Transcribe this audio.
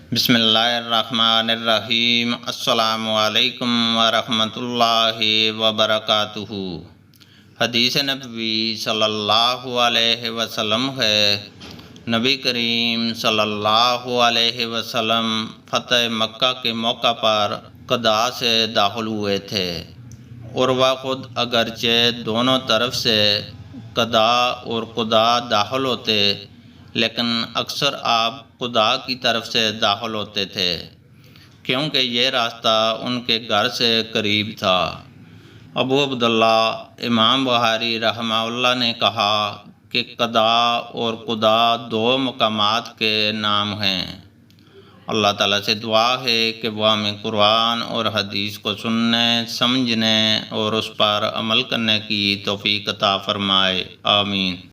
बिस्मिल्लाहिर्रहमानिर्रहीम। अस्सलामुअलैकुम वरहमतुल्लाहि वबरकातुहू। हदीस नबी सल्लल्लाहु अलैहि वसल्लम है, नबी करीम सल्लल्लाहु अलैहि वसल्लम फ़तह मक्का के मौका पर क़दा से दाखिल हुए थे। और वह ख़ुद अगरचे दोनों तरफ से क़दा और क़ुदा दाखिल होते, लेकिन अक्सर आप खुदा की तरफ से दाखिल होते थे, क्योंकि ये रास्ता उनके घर से करीब था। अबू अब्दुल्ला इमाम बुखारी रहमहुल्लाह ने कहा कि क़दा और क़ुदा दो मकामात के नाम हैं। अल्लाह ताला से दुआ है कि वह हमें कुरान और हदीस को सुनने, समझने और उस पर अमल करने की तौफ़ीक़ अता फ़रमाए। आमीन।